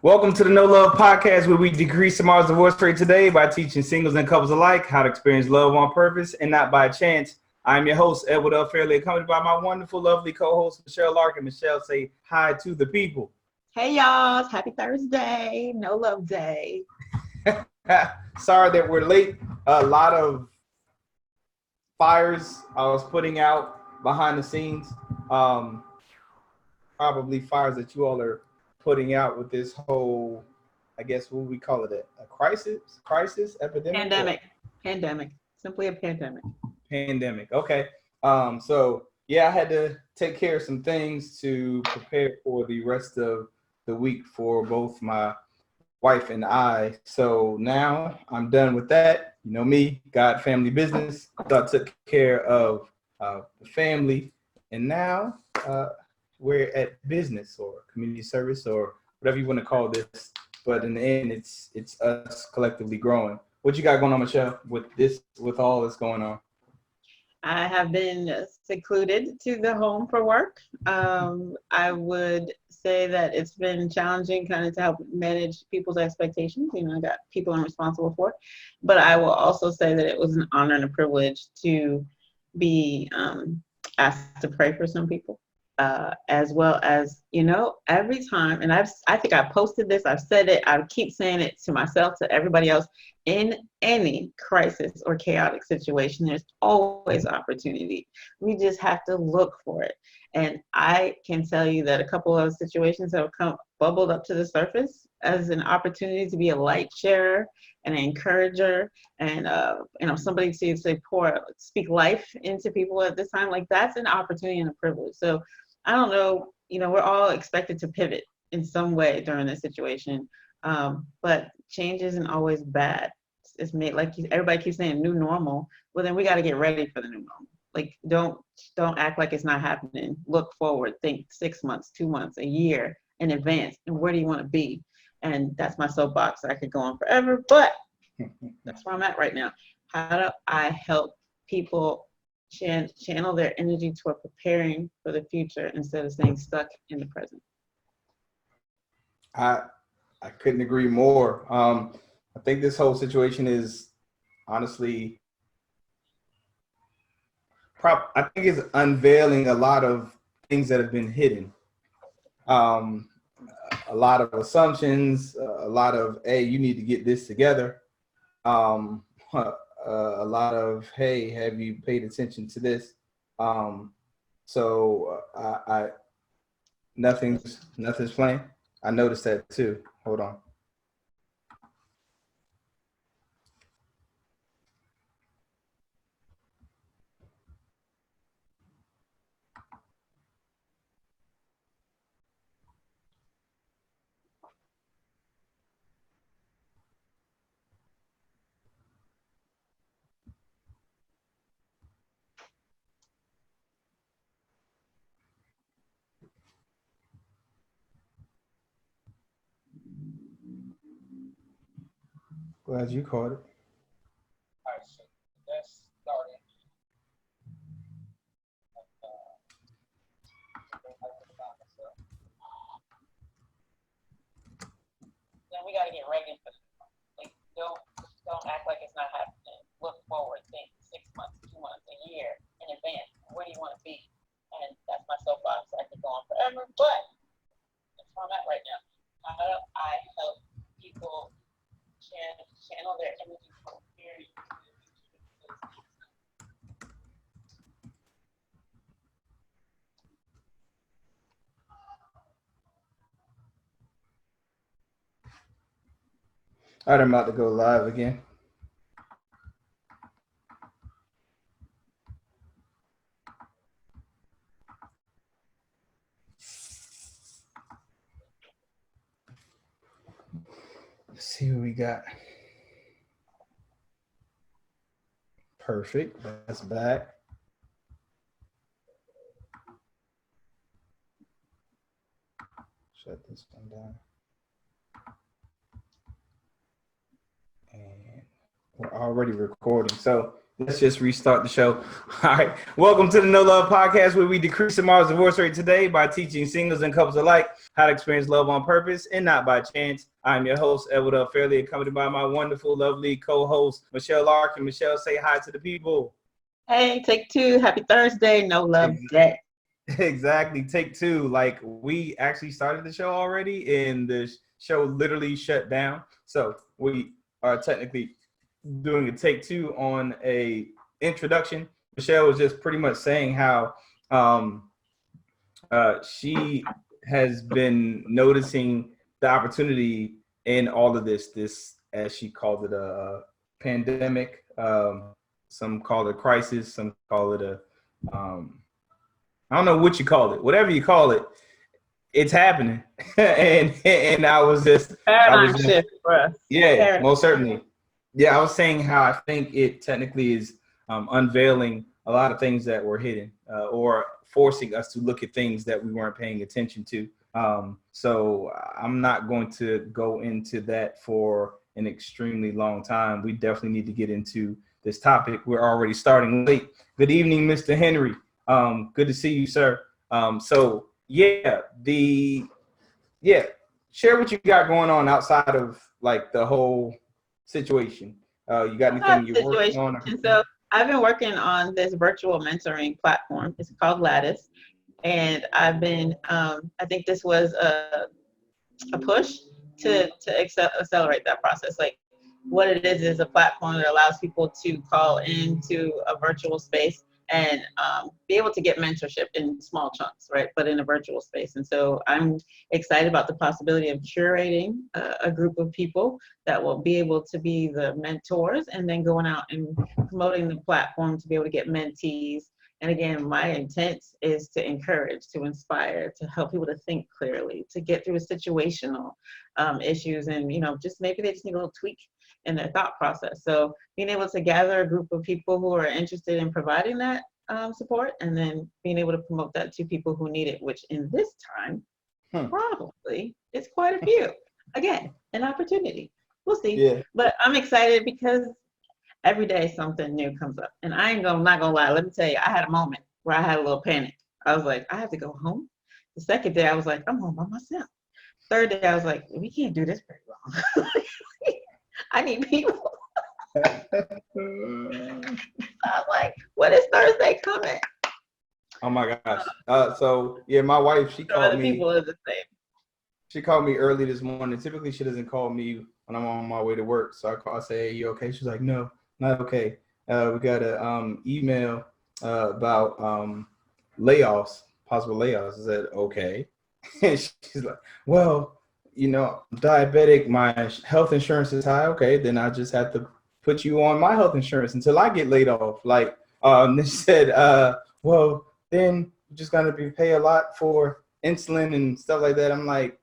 Welcome to the No Love Podcast, where we decrease tomorrow's divorce rate today by teaching singles and couples alike how to experience love on purpose and not by chance. I'm your host, Edward L. Fairley, accompanied by my wonderful, lovely co-host, Michelle Larkin. Michelle, say hi to the people. Hey, y'all. Happy Thursday. No Love Day. Sorry that we're late. A lot of fires I was putting out behind the scenes. Probably fires that you all are putting out with this whole, I guess, what we call it, a crisis, epidemic? Pandemic. Simply a pandemic. Okay. So yeah, I had to take care of some things to prepare for the rest of the week for both my wife and I. So now I'm done with that. You know me, God, family business. So I took care of the family, and now we're at business or community service or whatever you want to call this. But in the end, it's us collectively growing. What you got going on, Michelle, with all that's going on? I have been secluded to the home for work. I would say that it's been challenging kind of to help manage people's expectations. You know, I got people I'm responsible for. But I will also say that it was an honor and a privilege to be asked to pray for some people. As well as, you know, every time, and I think I posted this, I've said it, I keep saying it to myself, to everybody else, in any crisis or chaotic situation, there's always opportunity. We just have to look for it. And I can tell you that a couple of situations have bubbled up to the surface as an opportunity to be a light sharer and an encourager, and somebody to speak life into people at this time. Like, that's an opportunity and a privilege. So I don't know, we're all expected to pivot in some way during this situation, but change isn't always bad. It's made, like everybody keeps saying, new normal. Well, then we got to get ready for the new normal. Like, don't act like it's not happening. Look forward. Think 6 months, 2 months, a year in advance, and where do you want to be? And that's my soapbox. I could go on forever, but that's where I'm at right now. How do I help people channel their energy toward preparing for the future instead of staying stuck in the present? I couldn't agree more. I think this whole situation is honestly, I think it's unveiling a lot of things that have been hidden. A lot of assumptions, a lot of, hey, you need to get this together. A lot of, hey, have you paid attention to this? I nothing's playing. I noticed that too. Hold on. Glad you caught it. All right, so let's start it. Then we got to get ready for this. Like, don't act like it's not happening. Look forward. Think 6 months, 2 months, a year in advance. Where do you want to be? And that's my soapbox. I could go on forever, but that's where I'm at right now. How do I help people channel their energy for preparing for the future? All right, I'm about to go live again. Let's see what we got. Perfect. That's back. Shut this one down. And we're already recording. So Let's just restart the show. All right. Welcome to the No Love Podcast, where we decrease tomorrow's divorce rate today by teaching singles and couples alike how to experience love on purpose and not by chance. I'm your host, Edward L. Fairley, accompanied by my wonderful, lovely co-host, Michelle Larkin. Michelle, say hi to the people. Hey, take two. Happy Thursday. No love day. Exactly. Take two. Like, we actually started the show already, and the show literally shut down. So we are technically doing a take two on a introduction. Michelle was just pretty much saying how she has been noticing the opportunity in all of this, as she called it, a pandemic. Some call it a crisis. Some call it a, I don't know what you call it. Whatever you call it, it's happening. and I was just, shift for us. Yeah, most certainly. Yeah, I was saying how I think it technically is unveiling a lot of things that were hidden or forcing us to look at things that we weren't paying attention to. So I'm not going to go into that for an extremely long time. We definitely need to get into this topic. We're already starting late. Good evening, Mr. Henry. Good to see you, sir. So share what you got going on outside of like the whole situation. You got anything you're working on? So I've been working on this virtual mentoring platform. It's called Lattice. And I've been, I think this was a push to accelerate that process. Like what it is a platform that allows people to call into a virtual space and be able to get mentorship in small chunks, right? But in a virtual space. And so I'm excited about the possibility of curating a group of people that will be able to be the mentors and then going out and promoting the platform to be able to get mentees. And again, my intent is to encourage, to inspire, to help people to think clearly, to get through situational issues. And, just maybe they just need a little tweak in their thought process. So being able to gather a group of people who are interested in providing that support and then being able to promote that to people who need it, which in this time, probably is quite a few. Again, an opportunity. We'll see. Yeah. But I'm excited because every day something new comes up. And not gonna lie, let me tell you, I had a moment where I had a little panic. I was like, I have to go home. The second day I was like, I'm home by myself. Third day I was like, we can't do this very long. I need people. I was like, when is Thursday coming? Oh my gosh. My wife, she called me. People are the same. She called me early this morning. Typically she doesn't call me when I'm on my way to work. So I say, hey, you okay? She's like, no, not okay. We got an email about layoffs, possible layoffs. I said, okay. And she's like, well, I'm diabetic. My health insurance is high. Okay, then I just have to put you on my health insurance until I get laid off. Like, they said, well, then you're just going to pay a lot for insulin and stuff like that. I'm like,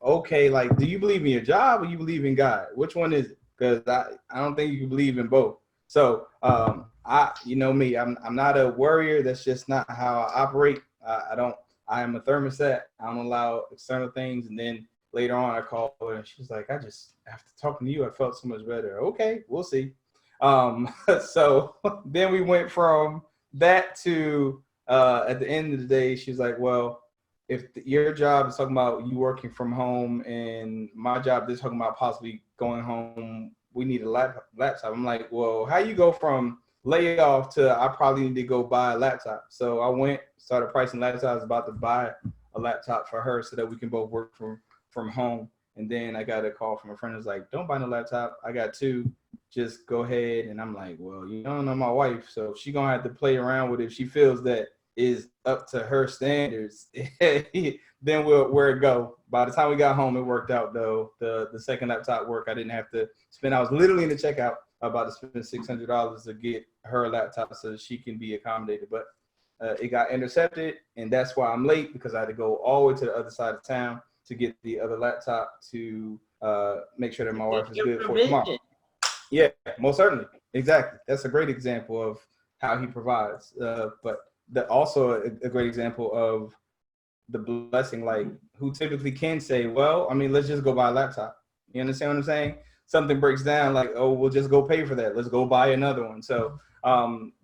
okay, like, do you believe in your job or you believe in God? Which one is it? Because I don't think you can believe in both. So, me, I'm not a worrier. That's just not how I operate. I am a thermostat. I don't allow external things. And then later on, I called her and she was like, after talking to you, I felt so much better. Okay, we'll see. So then we went from that to, at the end of the day, she was like, well, if your job is talking about you working from home and my job is talking about possibly going home, we need a laptop. I'm like, well, how you go from layoff to I probably need to go buy a laptop? So I went, started pricing laptops. I was about to buy a laptop for her so that we can both work from home. And then I got a call from a friend who's like, don't buy no laptop. I got two. Just go ahead. And I'm like, well, you don't know my wife. So she going to have to play around with it. If she feels that is up to her standards, then where it go. By the time we got home, it worked out though. The second laptop worked. I didn't have to spend. I was literally in the checkout about to spend $600 to get her laptop so that she can be accommodated. But it got intercepted, and that's why I'm late, because I had to go all the way to the other side of town to get the other laptop to make sure that my wife is good for tomorrow. Yeah, most certainly. Exactly. That's a great example of how he provides. But also a great example of the blessing, like, who typically can say, well, I mean, let's just go buy a laptop. You understand what I'm saying? Something breaks down, like, oh, we'll just go pay for that. Let's go buy another one. So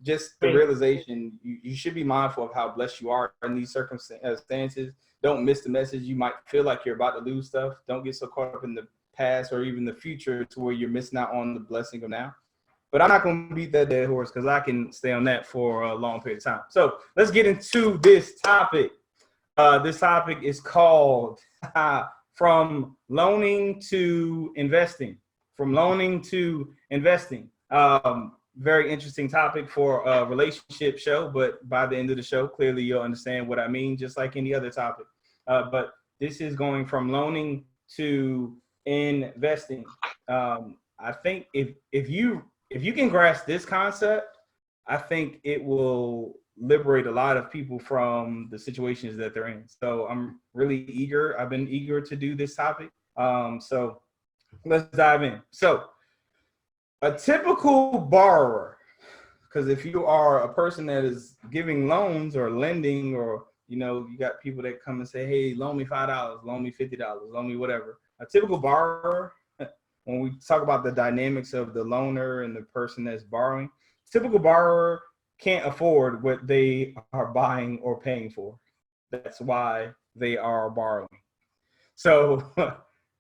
Just the realization, you should be mindful of how blessed you are in these circumstances. Don't miss the message. You might feel like you're about to lose stuff. Don't get so caught up in the past or even the future to where you're missing out on the blessing of now. But I'm not going to beat that dead horse because I can stay on that for a long period of time. So let's get into this topic. This topic is called From Loaning to Investing. From Loaning to Investing. Very interesting topic for a relationship show, but by the end of the show, clearly you'll understand what I mean, just like any other topic. But this is going from loaning to investing. I think if you can grasp this concept, I think it will liberate a lot of people from the situations that they're in. So I'm really eager. I've been eager to do this topic. So let's dive in. So a typical borrower, because if you are a person that is giving loans or lending, or you got people that come and say, hey, loan me $5, loan me $50, loan me whatever. A typical borrower, when we talk about the dynamics of the loaner and the person that's borrowing, typical borrower can't afford what they are buying or paying for. That's why they are borrowing. So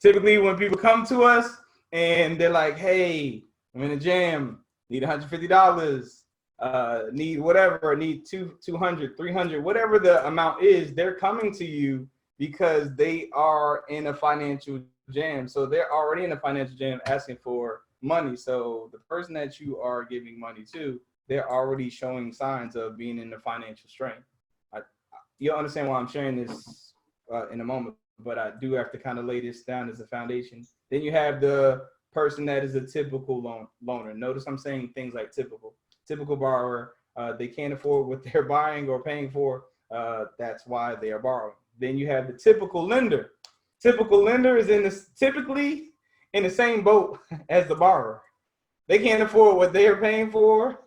typically when people come to us and they're like, hey, I'm in a jam, need $150, need whatever, need 200, 300, whatever the amount is, they're coming to you because they are in a financial jam. So they're already in a financial jam asking for money. So the person that you are giving money to, they're already showing signs of being in a financial strain. You'll understand why I'm sharing this in a moment, but I do have to kind of lay this down as a foundation. Then you have the person that is a typical loaner. Notice I'm saying things like typical borrower. They can't afford what they're buying or paying for. That's why they are borrowing. Then you have the typical lender. Typical lender is typically in the same boat as the borrower. They can't afford what they are paying for,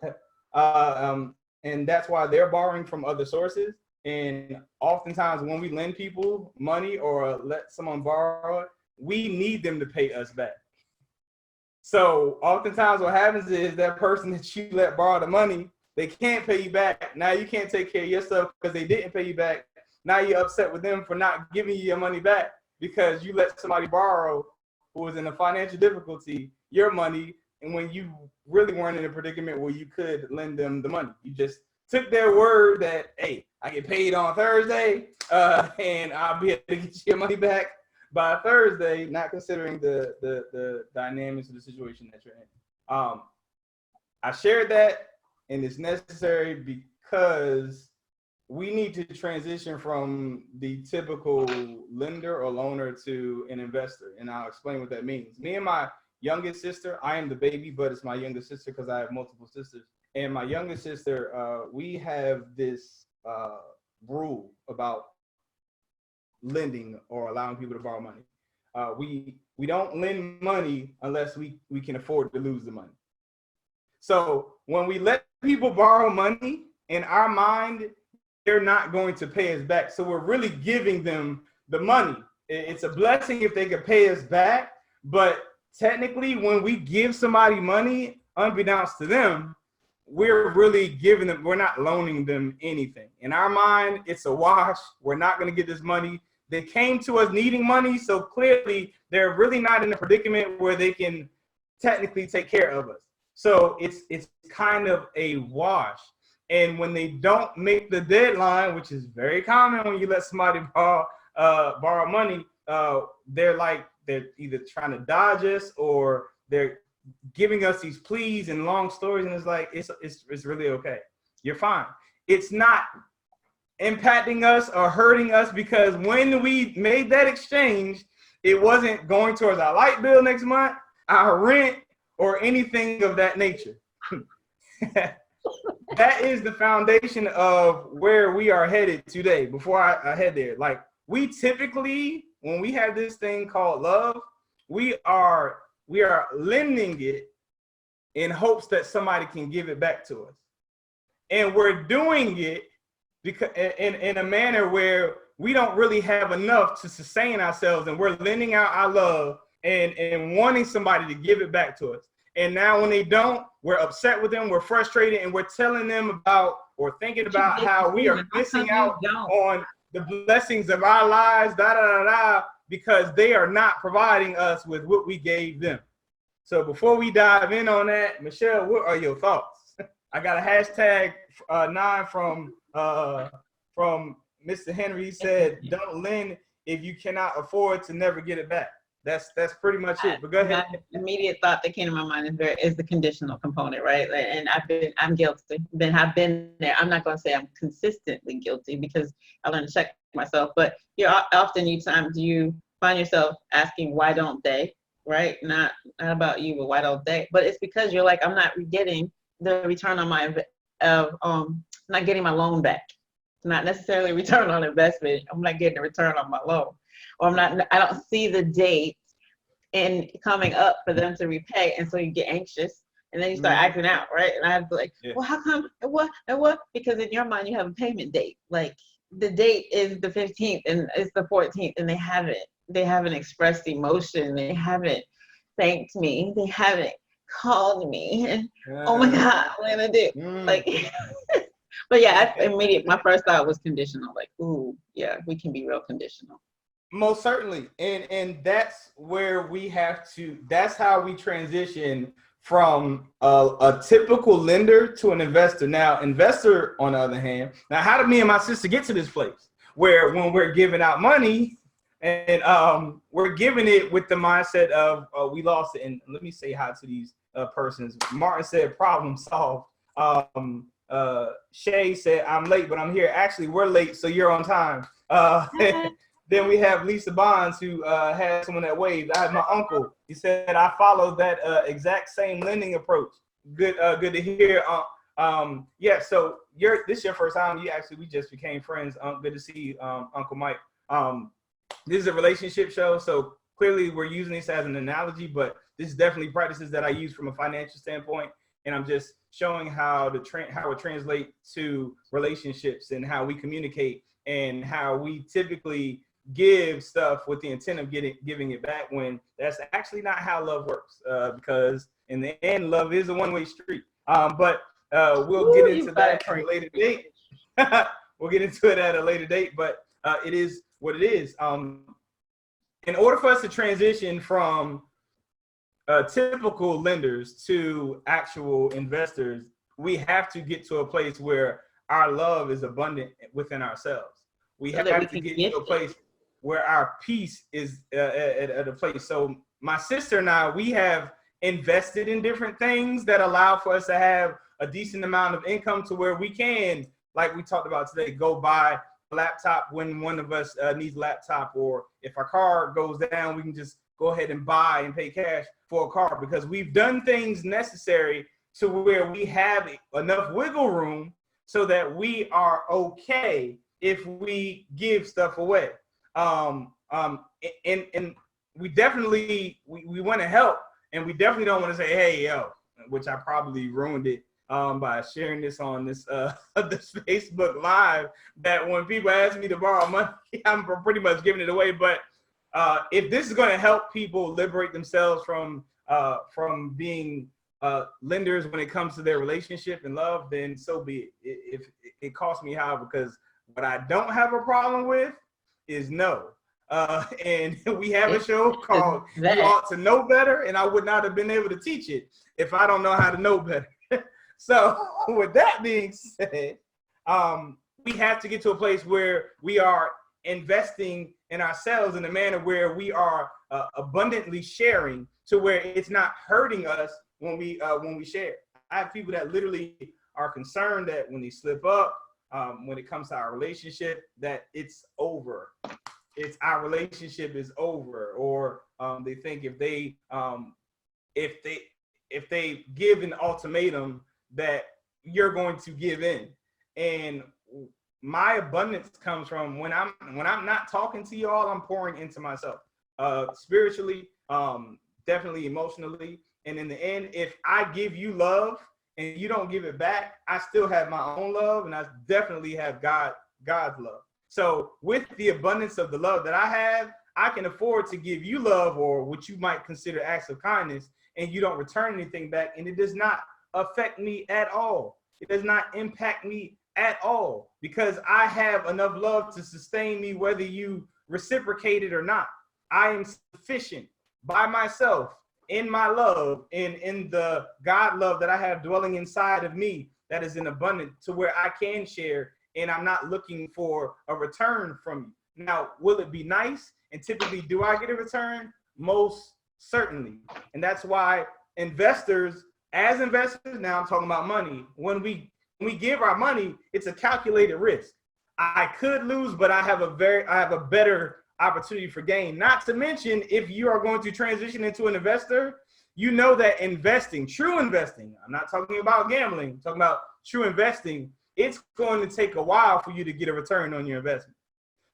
and that's why they're borrowing from other sources. And oftentimes when we lend people money or let someone borrow it, we need them to pay us back. So oftentimes what happens is that person that you let borrow the money, they can't pay you back. Now you can't take care of yourself because they didn't pay you back. Now you're upset with them for not giving you your money back because you let somebody borrow who was in a financial difficulty your money, and when you really weren't in a predicament where you could lend them the money. You just took their word that, hey, I get paid on Thursday and I'll be able to get you your money back by Thursday, not considering the dynamics of the situation that you're in. I shared that, and it's necessary because we need to transition from the typical lender or loaner to an investor, and I'll explain what that means. Me and my youngest sister, I am the baby, but it's my youngest sister because I have multiple sisters. And my youngest sister, we have this rule about lending or allowing people to borrow money. We don't lend money unless we can afford to lose the money. So when we let people borrow money, in our mind, they're not going to pay us back. So we're really giving them the money. It's a blessing if they could pay us back, but technically when we give somebody money, unbeknownst to them, we're really giving them, we're not loaning them anything. In our mind, it's a wash. We're not going to get this money. They came to us needing money, so clearly they're really not in a predicament where they can technically take care of us. So it's kind of a wash. And when they don't make the deadline, which is very common when you let somebody borrow money, they're either trying to dodge us or they're giving us these pleas and long stories, and it's like it's really okay. You're fine. It's not impacting us or hurting us because when we made that exchange, it wasn't going towards our light bill next month, our rent, or anything of that nature. That is the foundation of where we are headed today. Before I head there, like we typically, when we have this thing called love, we are lending it in hopes that somebody can give it back to us. And we're doing it because in a manner where we don't really have enough to sustain ourselves, and we're lending out our love and wanting somebody to give it back to us. And now when they don't, we're upset with them, we're frustrated, and we're telling them about or thinking about how we are missing out on the blessings of our lives, because they are not providing us with what we gave them. So before we dive in on that, Michelle, what are your thoughts? I got a hashtag 9 from Mr. Henry. He said, "Don't lend if you cannot afford to never get it back." That's pretty much it. But go ahead. My immediate thought that came to my mind is the conditional component, right? And I'm guilty. I've been there. I'm not going to say I'm consistently guilty because I learned to check myself. But often you find yourself asking, why don't they? Right? Not about you, but why don't they? But it's because you're like, I'm not getting the return on my not getting my loan back. Not necessarily return on investment. I'm not getting a return on my loan, or I don't see the date in coming up for them to repay, and so you get anxious, and then you start acting out, right? And I have to well, how come? What? Because in your mind you have a payment date. Like the date is the 15th, and it's the 14th, and they haven't expressed emotion. They haven't thanked me. They haven't called me. And oh my God, what am I gonna do? Like. But yeah, my first thought was conditional. Like, ooh, yeah, we can be real conditional. Most certainly. And that's where that's how we transition from a typical lender to an investor. Now, investor, on the other hand, now how did me and my sister get to this place where when we're giving out money and we're giving it with the mindset of we lost it. And let me say hi to these persons. Martin said problem solved. Shay said, I'm late, but I'm here. Actually, we're late, so you're on time. Then we have Lisa Bonds, who had someone that waved. I have my uncle. He said, I followed that exact same lending approach. Good to hear. Yeah, so this is your first time. We just became friends. Good to see you, Uncle Mike. This is a relationship show, so clearly we're using this as an analogy, but this is definitely practices that I use from a financial standpoint. And I'm just showing how it translates to relationships and how we communicate and how we typically give stuff with the intent of giving it back, when that's actually not how love works. Because in the end, love is a one-way street. But we'll get into that at a later date. We'll get into it at a later date, but it is what it is. In order for us to transition from typical lenders to actual investors, we have to get to a place where our love is abundant within ourselves. We have to get to a place where our peace is at a place. So my sister and I, we have invested in different things that allow for us to have a decent amount of income to where we can, like we talked about today, go buy a laptop when one of us needs a laptop, or if our car goes down, we can just go ahead and buy and pay cash for a car, because we've done things necessary to where we have enough wiggle room so that we are okay if we give stuff away. And we definitely, we want to help, and we definitely don't want to say, hey, yo, which I probably ruined it by sharing this on this this Facebook Live, that when people ask me to borrow money, I'm pretty much giving it away. But if this is going to help people liberate themselves from being lenders when it comes to their relationship and love, then so be it. If it costs me, however, because what I don't have a problem with is no. And we have a show called You Ought to Know Better, and I would not have been able to teach it if I don't know how to know better. So with that being said, we have to get to a place where we are investing in ourselves in a manner where we are abundantly sharing, to where it's not hurting us when we share. I have people that literally are concerned that when they slip up, when it comes to our relationship, that it's over. Our relationship is over, or they think if they give an ultimatum that you're going to give in. And my abundance comes from when I'm not talking to y'all, I'm pouring into myself, spiritually, definitely emotionally. And in the end, if I give you love and you don't give it back, I still have my own love, and I definitely have God's love. So with the abundance of the love that I have, I can afford to give you love or what you might consider acts of kindness, and you don't return anything back, and it does not affect me at all. It does not impact me at all because I have enough love to sustain me whether you reciprocate it or not. I am sufficient by myself in my love and in the God love that I have dwelling inside of me that is in abundance to where I can share, and I'm not looking for a return from you. Now, will it be nice? And typically, do I get a return? Most certainly. And that's why investors, as investors, now I'm talking about money, when we give our money, it's a calculated risk. I could lose, but I have a better opportunity for gain. Not to mention, if you are going to transition into an investor, you know that investing, true investing, I'm not talking about gambling, I'm talking about true investing, it's going to take a while for you to get a return on your investment.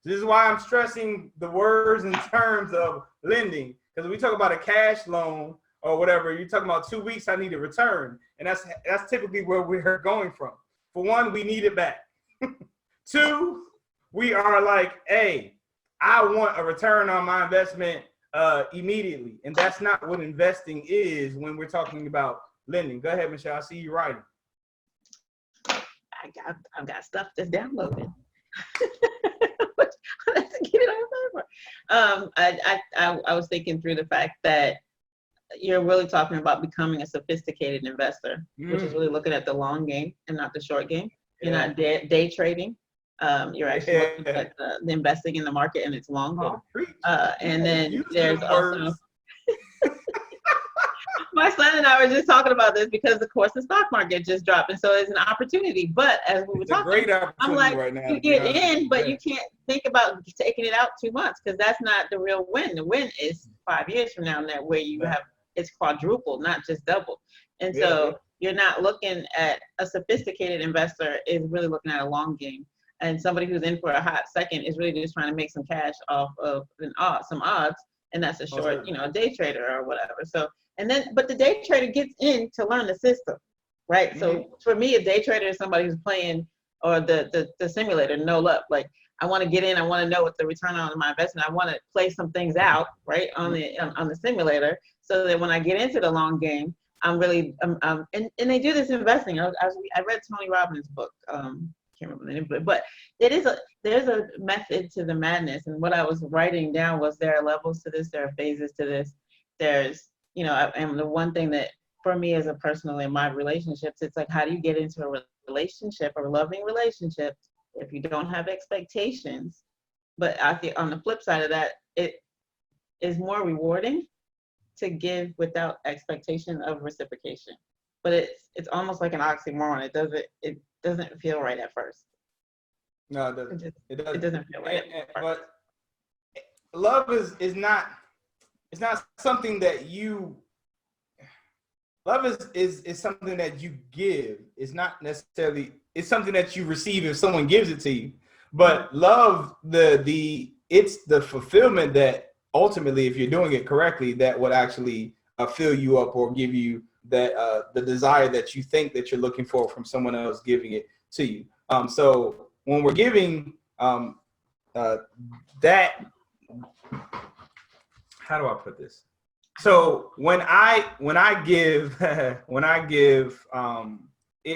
This is why I'm stressing the words in terms of lending, because we talk about a cash loan or whatever, you're talking about 2 weeks, I need a return. And that's typically where we're going from. For one, we need it back. Two, we are like, hey, I want a return on my investment immediately. And that's not what investing is when we're talking about lending. Go ahead, Michelle, I see you writing. I've got stuff that's downloaded. Let's get it on paper. I was thinking through the fact that you're really talking about becoming a sophisticated investor, which is really looking at the long game and not the short game. You're not day trading. You're actually looking at the investing in the market and its long haul. And then there's also my son and I were just talking about this because, of course, the stock market just dropped, and so it's an opportunity. But as we were talking, I'm like, right now, you get in, but you can't think about taking it out 2 months because that's not the real win. The win is 5 years from now, that where you have it's quadrupled, not just double. And so you're not looking at a sophisticated investor is really looking at a long game, and somebody who's in for a hot second is really just trying to make some cash off of some odds, and that's a short, a day trader or whatever. So. But the day trader gets in to learn the system, right? So for me, a day trader is somebody who's playing or the simulator, no luck. Like I want to get in, I want to know what the return on my investment. I want to play some things out, right, on the simulator, so that when I get into the long game, I'm really and they do this investing. I read Tony Robbins' book. Can't remember the name of it, but there's a method to the madness. And what I was writing down was there are levels to this, there are phases to this. There's and the one thing that for me as a personal in my relationships, it's like, how do you get into a relationship or a loving relationship if you don't have expectations? But on the flip side of that, it is more rewarding to give without expectation of reciprocation. But it's almost like an oxymoron. It doesn't feel right at first. No, it doesn't. It doesn't feel right. But love is not. It's not something that you. Love is something that you give. It's not necessarily. It's something that you receive if someone gives it to you. But love, it's the fulfillment that ultimately, if you're doing it correctly, that would actually fill you up or give you that the desire that you think that you're looking for from someone else giving it to you. So when we're giving that. How do I put this? So when I give, it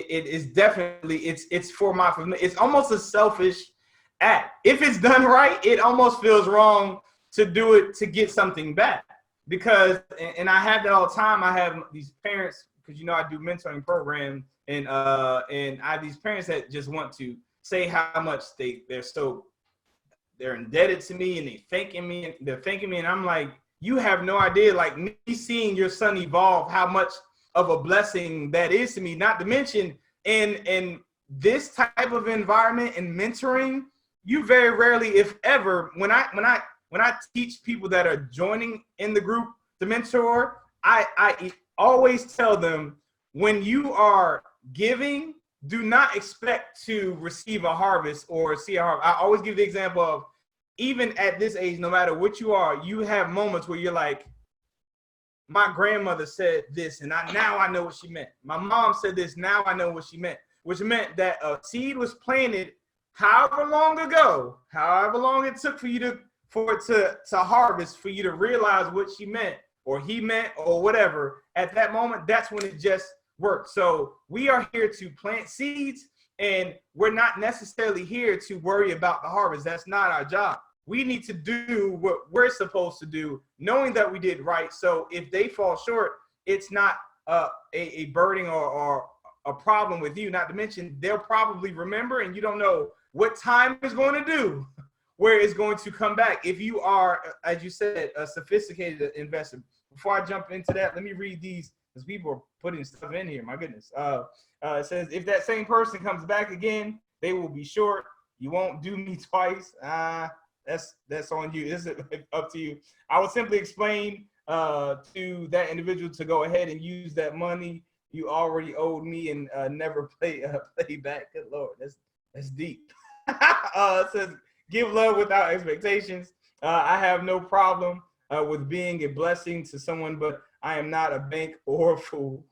is definitely it's for my family. It's almost a selfish act. If it's done right, it almost feels wrong to do it to get something back. Because and I have that all the time. I have these parents because I do mentoring programs, and I have these parents that just want to say how much they're indebted to me and they're thanking me, and I'm like, you have no idea, like me seeing your son evolve, how much of a blessing that is to me. Not to mention in this type of environment and mentoring, you very rarely, if ever, when I teach people that are joining in the group to mentor, I always tell them, when you are giving, do not expect to receive a harvest or see a harvest. I always give the example of, even at this age, no matter what you are, you have moments where you're like, my grandmother said this, and now I know what she meant. My mom said this, now I know what she meant. Which meant that a seed was planted however long ago, however long it took for for it to harvest, for you to realize what she meant or he meant or whatever. At that moment, that's when it just works. So we are here to plant seeds, and we're not necessarily here to worry about the harvest. That's not our job. We need to do what we're supposed to do, knowing that we did right. So if they fall short, it's not a burden or a problem with you. Not to mention, they'll probably remember, and you don't know what time is going to do, where it's going to come back. If you are, as you said, a sophisticated investor. Before I jump into that, let me read these, because people are putting stuff in here. My goodness. It says, if that same person comes back again, they will be short. You won't do me twice. That's on you. It's up to you. I would simply explain to that individual to go ahead and use that money you already owed me and never play back. Good Lord, that's deep. It says, give love without expectations. I have no problem with being a blessing to someone, but I am not a bank or a fool.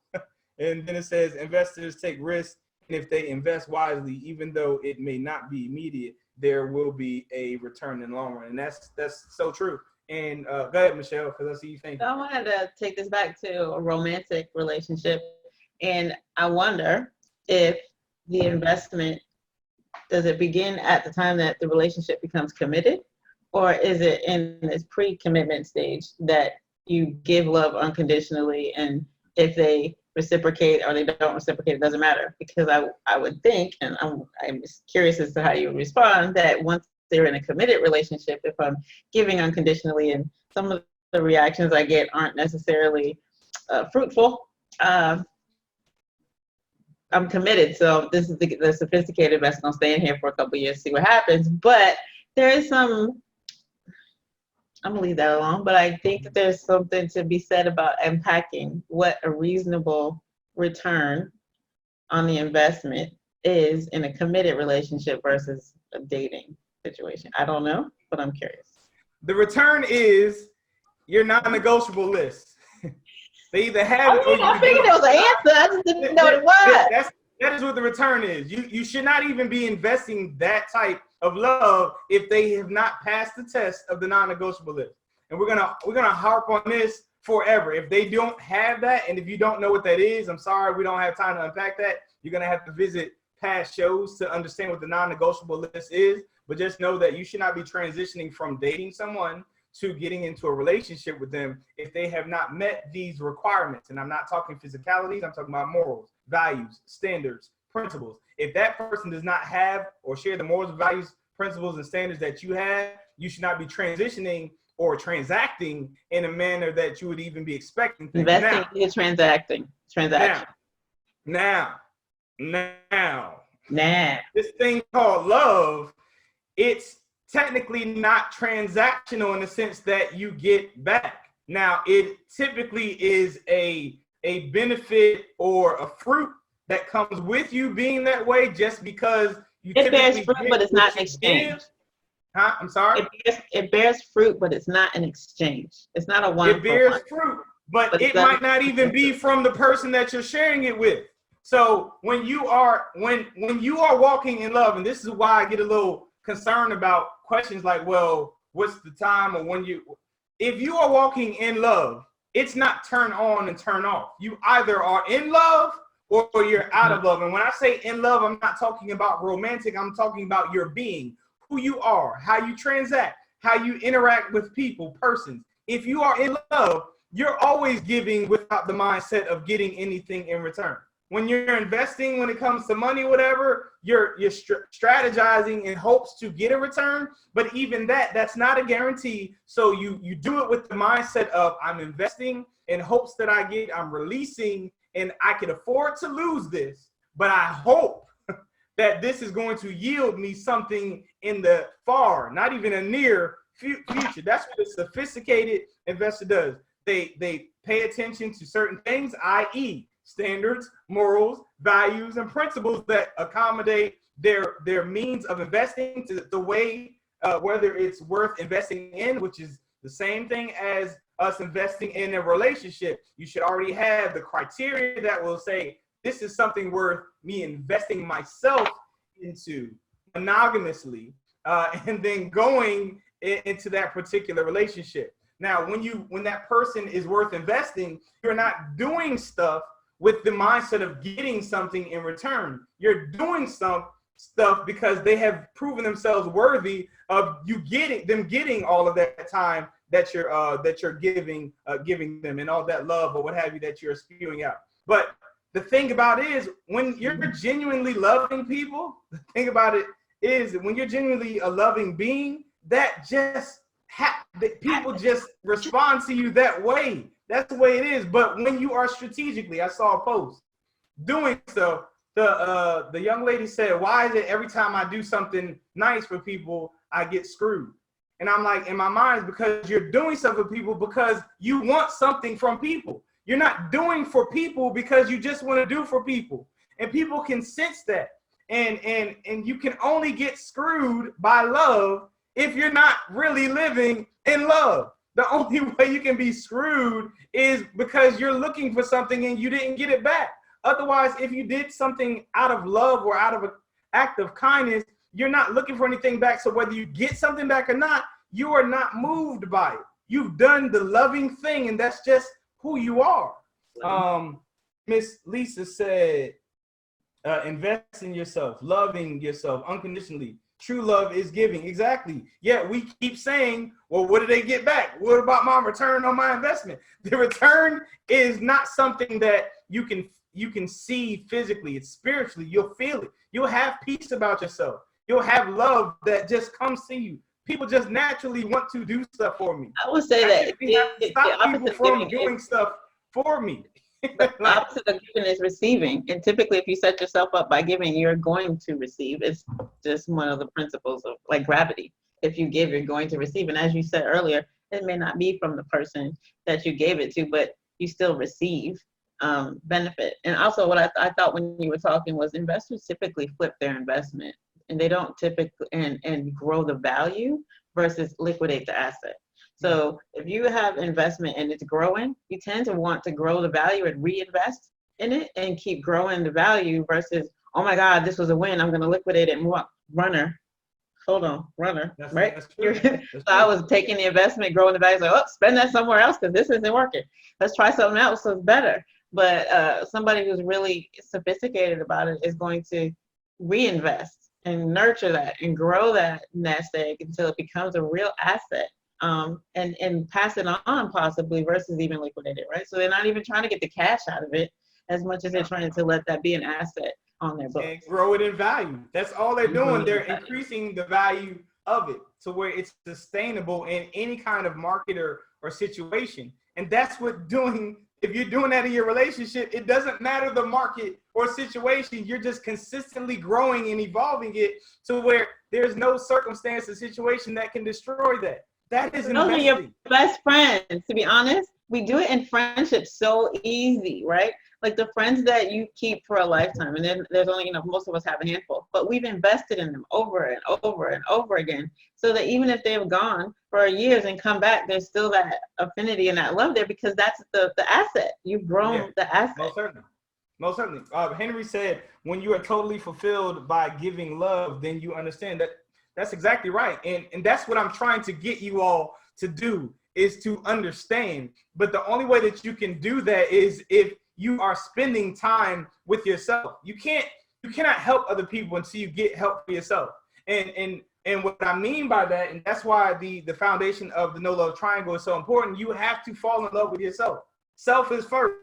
And then it says, investors take risks, and if they invest wisely, even though it may not be immediate, there will be a return in the long run. And that's so true. And go ahead, Michelle, because I see you thinking. I wanted to take this back to a romantic relationship. And I wonder if the investment, does it begin at the time that the relationship becomes committed? Or is it in this pre-commitment stage that you give love unconditionally, and if they reciprocate or they don't reciprocate, it doesn't matter? Because I would think, and I'm curious as to how you would respond, that once they're in a committed relationship, if I'm giving unconditionally and some of the reactions I get aren't necessarily fruitful, I'm committed. So this is the sophisticated investor. I'll stay in here for a couple of years, see what happens. But there is some, I'm gonna leave that alone, but I think that there's something to be said about unpacking what a reasonable return on the investment is in a committed relationship versus a dating situation. I don't know, but I'm curious. The return is your non-negotiable list. They either have it or you I figured there was an answer. I just didn't know what it was. That is what the return is. You should not even be investing that type of love if they have not passed the test of the non-negotiable list. And we're gonna harp on this forever. If they don't have that, and if you don't know what that is, I'm sorry, we don't have time to unpack that. You're gonna have to visit past shows to understand what the non-negotiable list is. But just know that you should not be transitioning from dating someone to getting into a relationship with them if they have not met these requirements. And I'm not talking physicalities, I'm talking about morals, values, standards, principles. If that person does not have or share the morals, values, principles, and standards that you have, you should not be transitioning or transacting in a manner that you would even be expecting. Investing is transacting. Transaction. Now. Nah. This thing called love, it's technically not transactional in the sense that you get back. Now, it typically is a benefit or a fruit that comes with you being that way, just because you it bears fruit, but it's not an exchange. Huh? I'm sorry? It bears fruit, but it's not an exchange. It's not a one. It bears fruit, but it might not even be from the person that you're sharing it with. So when you are walking in love, and this is why I get a little concerned about questions like, well, what's the time, or if you are walking in love, it's not turn on and turn off. You either are in love or you're out of love. And when I say in love, I'm not talking about romantic. I'm talking about your being, who you are, how you transact, how you interact with people, persons. If you are in love, you're always giving without the mindset of getting anything in return. When you're investing, when it comes to money, whatever, you're strategizing in hopes to get a return. But even that's not a guarantee. So you do it with the mindset of, I'm investing in hopes that I'm releasing, and I can afford to lose this, but I hope that this is going to yield me something in the far, not even a near future. That's what a sophisticated investor does. They pay attention to certain things, i.e., standards, morals, values, and principles that accommodate their means of investing to the way, whether it's worth investing in, which is the same thing as us investing in a relationship. You should already have the criteria that will say, this is something worth me investing myself into monogamously, and then going into that particular relationship. Now, when that person is worth investing, you're not doing stuff with the mindset of getting something in return. You're doing some stuff because they have proven themselves worthy of getting all of that time that you're giving them, and all that love or what have you that you're spewing out. But the thing about it is, when you're genuinely loving people, the thing about it is when you're genuinely a loving being, that just people just respond to you that way. That's the way it is. But when you are strategically, I saw a post doing so. The young lady said, "Why is it every time I do something nice for people, I get screwed?" And I'm like, in my mind, it's because you're doing stuff for people because you want something from people. You're not doing for people because you just want to do for people, and people can sense that. And you can only get screwed by love if you're not really living in love. The only way you can be screwed is because you're looking for something and you didn't get it back. Otherwise, if you did something out of love or out of an act of kindness, you're not looking for anything back. So whether you get something back or not, you are not moved by it. You've done the loving thing, and that's just who you are. Miss Lisa said, invest in yourself, loving yourself unconditionally. True love is giving. Exactly. Yeah, we keep saying, well, what do they get back? What about my return on my investment? The return is not something that you can see physically. It's spiritually. You'll feel it. You'll have peace about yourself. You'll have love that just comes to you. People just naturally want to do stuff for me. I would say that stop people from doing stuff for me. The opposite of giving is receiving. And typically, if you set yourself up by giving, you're going to receive. It's just one of the principles of like gravity. If you give, you're going to receive. And as you said earlier, it may not be from the person that you gave it to, but you still receive benefit. And also what I thought when you were talking was investors typically flip their investment, and they don't typically and grow the value versus liquidate the asset. So if you have investment and it's growing, you tend to want to grow the value and reinvest in it and keep growing the value versus, oh my God, this was a win, I'm going to liquidate it and move on. Runner. Right? That's true. So I was taking the investment, growing the value, like, oh, spend that somewhere else because this isn't working. Let's try something else that's better. But somebody who's really sophisticated about it is going to reinvest and nurture that and grow that nest egg until it becomes a real asset. And pass it on possibly versus even liquidate it, right? So they're not even trying to get the cash out of it as much as they're trying to let that be an asset on their books. And grow it in value. That's all they're doing. They're increasing the value of it to where it's sustainable in any kind of market or situation. And that's what if you're doing that in your relationship, it doesn't matter the market or situation. You're just consistently growing and evolving it to where there's no circumstance or situation that can destroy that. That is those are your best friends, to be honest. We do it in friendship so easy, right? Like the friends that you keep for a lifetime, and then there's only, most of us have a handful, but we've invested in them over and over and over again, so that even if they've gone for years and come back, there's still that affinity and that love there because that's the asset. You've grown the asset. Most certainly. Henry said, when you are totally fulfilled by giving love, then you understand that. That's exactly right. And that's what I'm trying to get you all to do, is to understand. But the only way that you can do that is if you are spending time with yourself. You cannot help other people until you get help for yourself. And what I mean by that, and that's why the foundation of the no love triangle is so important, you have to fall in love with yourself. Self is first.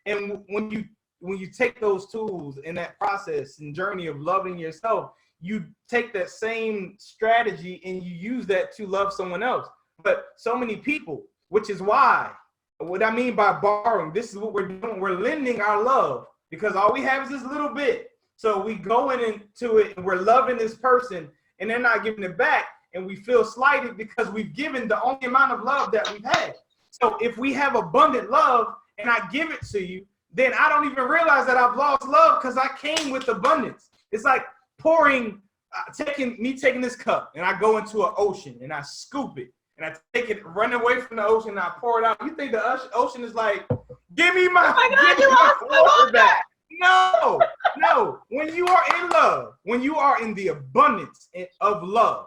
And when you take those tools in that process and journey of loving yourself, you take that same strategy and you use that to love someone else. But so many people, which is why, what I mean by borrowing, this is what we're doing. We're lending our love because all we have is this little bit. So we go into it and we're loving this person and they're not giving it back. And we feel slighted because we've given the only amount of love that we've had. So if we have abundant love and I give it to you, then I don't even realize that I've lost love because I came with abundance. It's like taking this cup and I go into an ocean and I scoop it and I take it, run away from the ocean and I pour it out. You think the ocean is like, give me my water back? No. When you are in love, when you are in the abundance of love,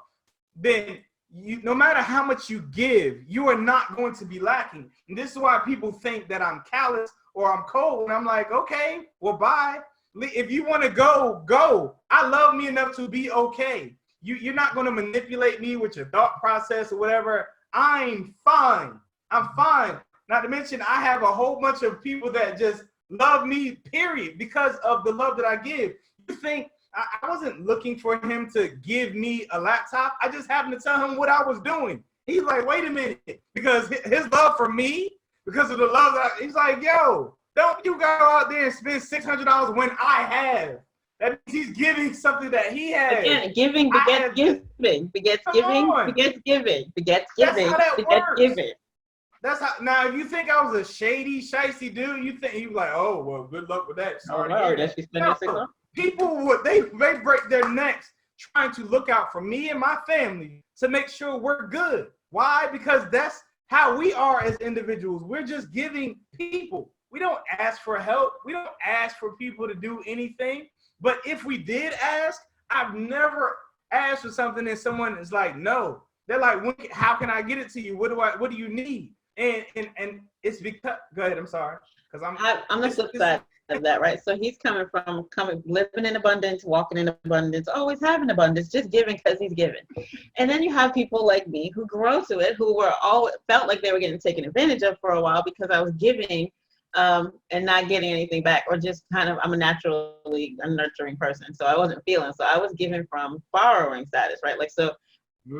then no matter how much you give, you are not going to be lacking. And this is why people think that I'm callous or I'm cold. And I'm like, okay, well, bye. If you want to go, go. I love me enough to be okay. You're not going to manipulate me with your thought process or whatever. I'm fine. I'm fine. Not to mention, I have a whole bunch of people that just love me, period, because of the love that I give. You think I wasn't looking for him to give me a laptop. I just happened to tell him what I was doing. He's like, wait a minute, because his love for me, because of the love that he's like, yo, don't you go out there and spend $600 when I have. That means he's giving something that he has. Again, giving begets giving, begets giving, begets giving, begets giving, begets giving. That's how. Now, if you think I was a shady, shicey dude, you think he was like, oh, well, good luck with that. Sorry. No, people would they break their necks trying to look out for me and my family to make sure we're good. Why? Because that's how we are as individuals. We're just giving people. We don't ask for help. We don't ask for people to do anything. But if we did ask, I've never asked for something and someone is like, no. They're like, how can I get it to you? What do you need? And it's because, go ahead, I'm sorry. Because I'm the flip side of that, right? So he's coming living in abundance, walking in abundance, always having abundance, just giving because he's giving. And then you have people like me who grow to it, who felt like they were getting taken advantage of for a while because I was giving and not getting anything back, or just kind of, I'm a nurturing person, so I wasn't feeling. So I was giving from borrowing status, right? Like, so,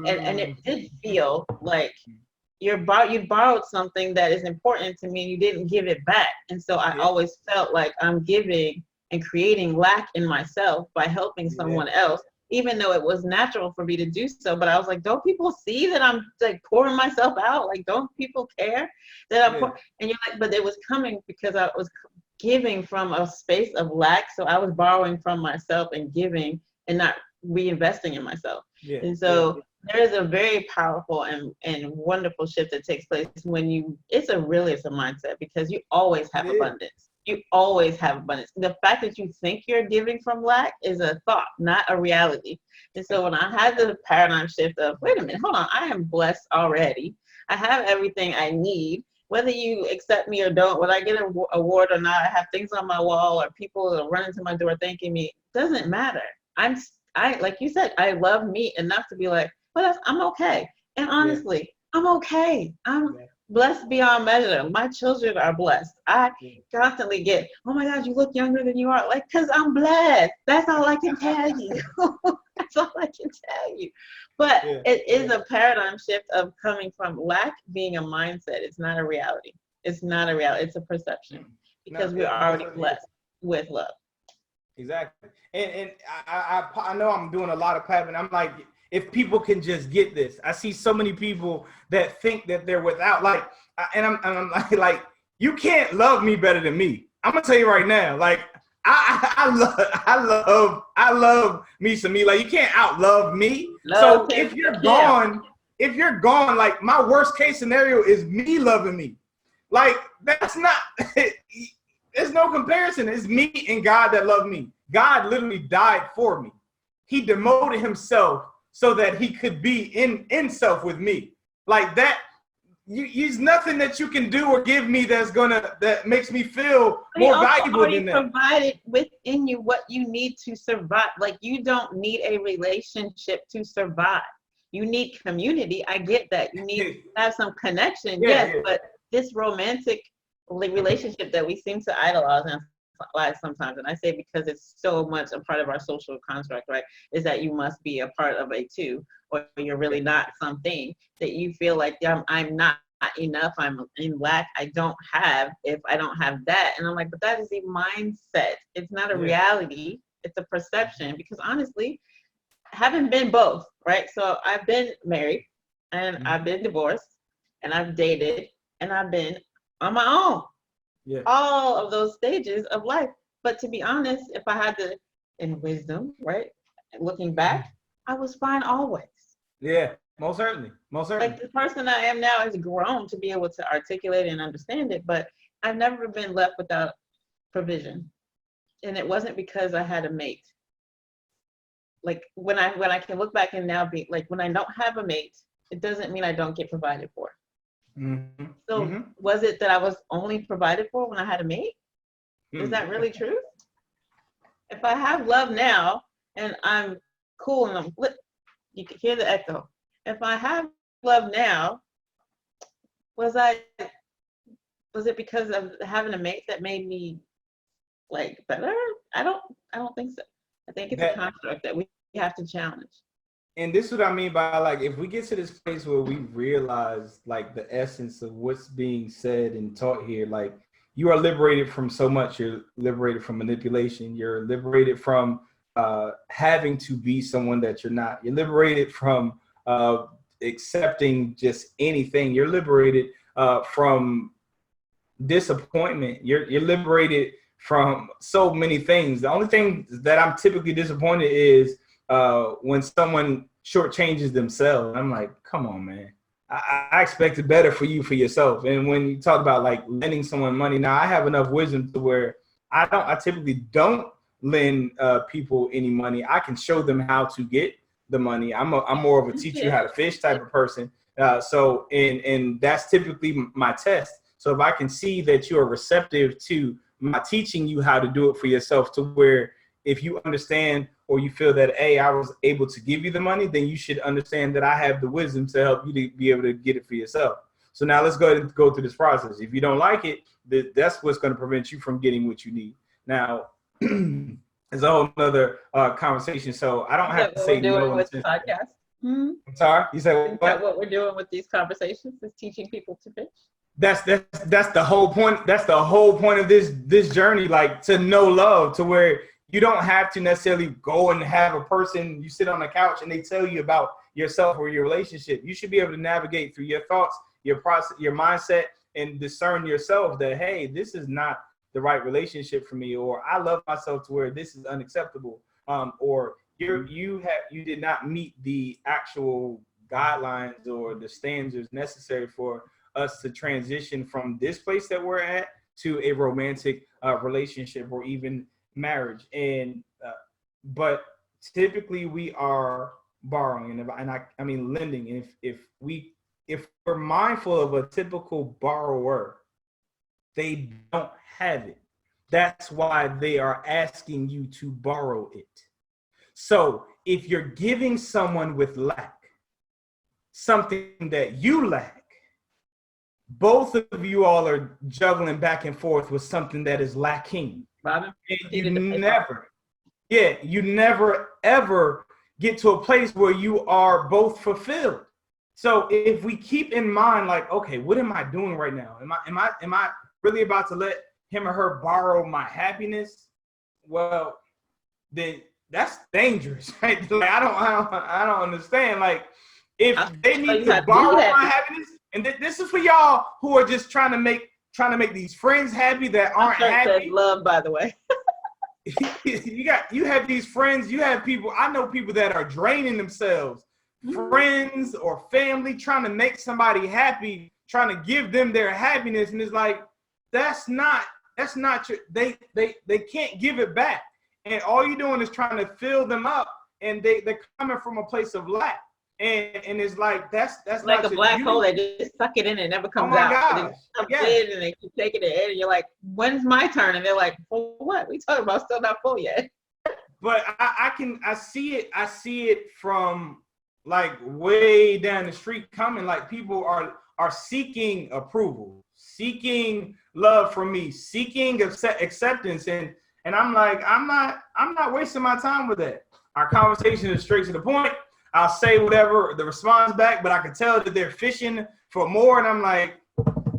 and it did feel like you borrowed something that is important to me and you didn't give it back. And so I always felt like I'm giving and creating lack in myself by helping someone else, even though it was natural for me to do so. But I was like, don't people see that I'm like pouring myself out? Like, don't people care that I'm pouring? And you're like, but it was coming because I was giving from a space of lack. So I was borrowing from myself and giving and not reinvesting in myself. And so there is a very powerful and wonderful shift that takes place when it's a mindset, because you always have abundance. You always have abundance. The fact that you think you're giving from lack is a thought, not a reality. And so when I had the paradigm shift of, wait a minute, hold on, I am blessed already. I have everything I need. Whether you accept me or don't, whether I get an award or not, I have things on my wall or people are running to my door thanking me, doesn't matter. I like you said, I love me enough to be like, well, I'm okay. And honestly, I'm okay. I'm blessed beyond measure. My children are blessed. I constantly get, oh my God, you look younger than you are. Like, because I'm blessed. That's all I can tell you. That's all I can tell you. But it is a paradigm shift of coming from lack being a mindset. It's not a reality. It's not a reality. It's a perception, because we're already blessed with love. Exactly. And I know I'm doing a lot of clapping. I'm like, if people can just get this. I see so many people that think that they're without, like, and I'm like, you can't love me better than me. I'm gonna tell you right now, like, I love me some me. Like, you can't outlove me. So if you're gone, like, my worst case scenario is me loving me. Like, that's not. There's no comparison. It's me and God that love me. God literally died for me. He demoted himself so that he could be in self with me. Like that, there's nothing that you can do or give me that makes me feel more valuable than that. He provided within you what you need to survive. Like, you don't need a relationship to survive. You need community. I get that. You need to have some connection. But this romantic relationship that we seem to idolize sometimes, and I say because it's so much a part of our social construct, right, is that you must be a part of a two, or you're really not something, that you feel like I'm not enough, I'm in lack, I don't have, if I don't have that. And I'm like, but that is a mindset. It's not a reality. It's a perception. Because honestly, having been both, right, so I've been married and I've been divorced and I've dated and I've been on my own. All of those stages of life. But to be honest, if I had to, in wisdom, right, looking back, I was fine always. Most certainly. Like, the person I am now has grown to be able to articulate and understand it, but I've never been left without provision. And it wasn't because I had a mate. Like, when I can look back and now be like, when I don't have a mate it doesn't mean I don't get provided for. Mm-hmm. So Mm-hmm. was it that I was only provided for when I had a mate? Is that really true? If I have love now and I'm cool and you can hear the echo. If I have love now, was it because of having a mate that made me like better? I don't think so. I think it's a construct that we have to challenge. And this is what I mean by, like, if we get to this place where we realize like the essence of what's being said and taught here, like, you are liberated from so much. You're liberated from manipulation. You're liberated from having to be someone that you're not. You're liberated from accepting just anything. You're liberated from disappointment. You're liberated from so many things. The only thing that I'm typically disappointed is when someone shortchanges themselves. I'm like, come on, man. I expected better for you, for yourself. And when you talk about like lending someone money, now I have enough wisdom to where I typically don't lend people any money. I can show them how to get the money. I'm more of a teach you how to fish type of person. So that's typically my test. So if I can see that you are receptive to my teaching you how to do it for yourself, to where if you understand or you feel that, hey, I was able to give you the money, then you should understand that I have the wisdom to help you to be able to get it for yourself. So now let's go ahead and go through this process. If you don't like it, that's what's going to prevent you from getting what you need. Now, it's a whole other conversation. So I don't have to say no. With the podcast? Hmm? I'm sorry? You said what? Is that what we're doing with these conversations, is teaching people to fish? That's the whole point. That's the whole point of this journey, like, to know love, to where you don't have to necessarily go and have a person, you sit on the couch and they tell you about yourself or your relationship. You should be able to navigate through your thoughts, your process, your mindset, and discern yourself that, hey, this is not the right relationship for me, or I love myself to where this is unacceptable, or you did not meet the actual guidelines or the standards necessary for us to transition from this place that we're at to a romantic relationship or even marriage. And but typically we are borrowing, and I mean lending. And if we're mindful of a typical borrower, they don't have it. That's why they are asking you to borrow it. So if you're giving someone with lack something that you lack, both of you all are juggling back and forth with something that is lacking. Robin, you never ever get to a place where you are both fulfilled. So if we keep in mind, like, okay, what am I doing right now? Am I really about to let him or her borrow my happiness? Well, then that's dangerous, right? Like, I don't understand. Like, if they need to borrow my happiness, and this is for y'all who are just trying to make these friends happy that aren't happy. Love, by the way. you have these friends, you have people, I know people that are draining themselves, friends or family, trying to make somebody happy, trying to give them their happiness, and it's like, that's not your, they can't give it back, and all you're doing is trying to fill them up, and they're coming from a place of lack, and it's like that's like not a black hole that just suck it in and never comes out. Gosh. And they keep taking it in, and you're like, when's my turn? And they're like, for what? We talking about still not full yet. But I see it from like way down the street coming. Like, people are seeking approval, seeking love from me, seeking acceptance, and I'm like, I'm not wasting my time with that. Our conversation is straight to the point. I'll say whatever the response back, but I can tell that they're fishing for more, and I'm like,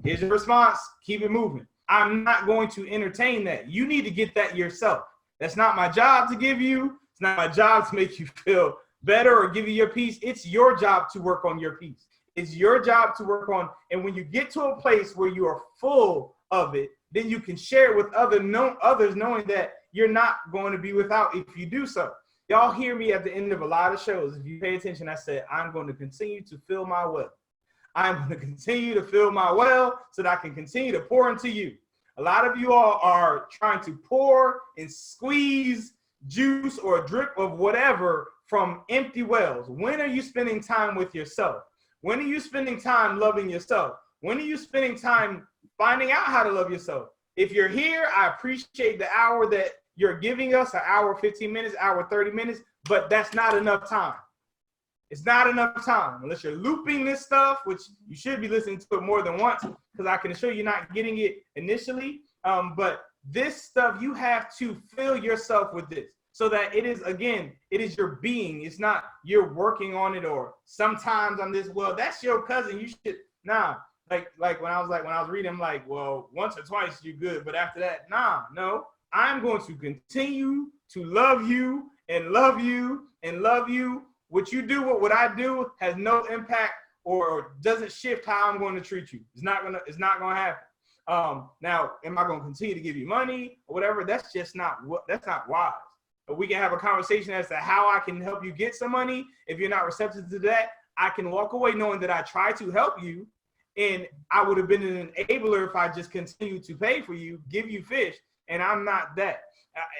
here's your response, keep it moving. I'm not going to entertain that. You need to get that yourself. That's not my job to give you. It's not my job to make you feel better or give you your peace. It's your job to work on your peace. It's your job to work on, and when you get to a place where you are full of it, then you can share it with others, knowing that you're not going to be without if you do so. Y'all hear me at the end of a lot of shows. If you pay attention, I said, I'm going to continue to fill my well. I'm going to continue to fill my well so that I can continue to pour into you. A lot of you all are trying to pour and squeeze juice or a drip of whatever from empty wells. When are you spending time with yourself? When are you spending time loving yourself? When are you spending time finding out how to love yourself? If you're here, I appreciate the hour that you're giving us, an hour, 15 minutes, hour, 30 minutes, but that's not enough time. It's not enough time unless you're looping this stuff, which you should be listening to it more than once, because I can assure you're not getting it initially. But this stuff, you have to fill yourself with this so that it is, again, it is your being. It's not you're working on it or sometimes I'm this, well, that's your cousin. You should, nah. Like when I was reading, I'm like, well, once or twice you're good, but after that, no. I'm going to continue to love you and love you and love you. What you do, what I do, has no impact or doesn't shift how I'm going to treat you. It's not gonna happen. Now, am I going to continue to give you money or whatever? That's not wise. But we can have a conversation as to how I can help you get some money. If you're not receptive to that, I can walk away knowing that I tried to help you, and I would have been an enabler if I just continued to pay for you, give you fish, and I'm not that.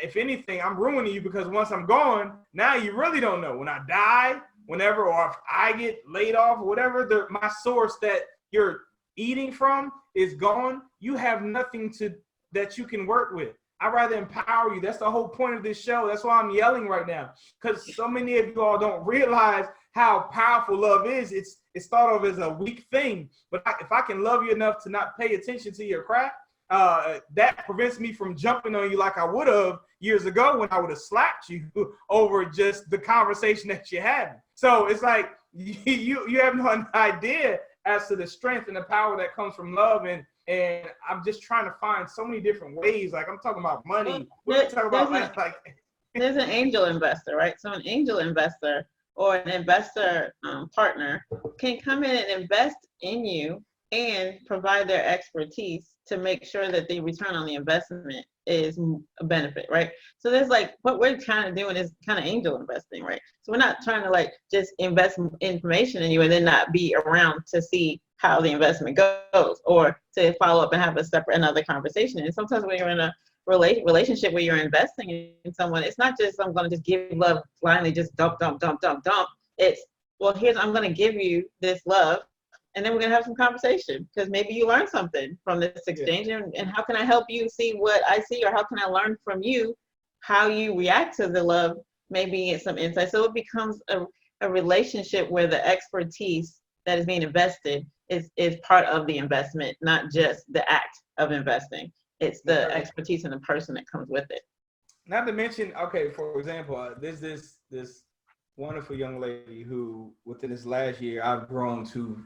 If anything, I'm ruining you because once I'm gone, now you really don't know. When I die, whenever, or if I get laid off or whatever, my source that you're eating from is gone, you have nothing that you can work with. I'd rather empower you. That's the whole point of this show. That's why I'm yelling right now, because so many of you all don't realize how powerful love is. It's thought of as a weak thing, but if I can love you enough to not pay attention to your crap, that prevents me from jumping on you like I would have years ago when I would have slapped you over just the conversation that you're having. So it's like you have no idea as to the strength and the power that comes from love, and I'm just trying to find so many different ways. Like I'm talking about money. We're talking about there's an angel investor, right? So an angel investor or an investor partner can come in and invest in you and provide their expertise to make sure that the return on the investment is a benefit, right? So there's like, what we're kind of doing is kind of angel investing, right? So we're not trying to like just invest information in you and then not be around to see how the investment goes or to follow up and have another conversation. And sometimes when you're in a relationship where you're investing in someone, it's not just, I'm going to just give love blindly, just dump. It's, well, I'm going to give you this love, and then we're going to have some conversation because maybe you learn something from this exchange. Yeah. And how can I help you see what I see, or how can I learn from you how you react to the love, maybe get some insight. So it becomes a relationship where the expertise that is being invested is part of the investment, not just the act of investing. It's the expertise and the person that comes with it. Not to mention, okay, for example, there's this wonderful young lady who within this last year, I've grown to,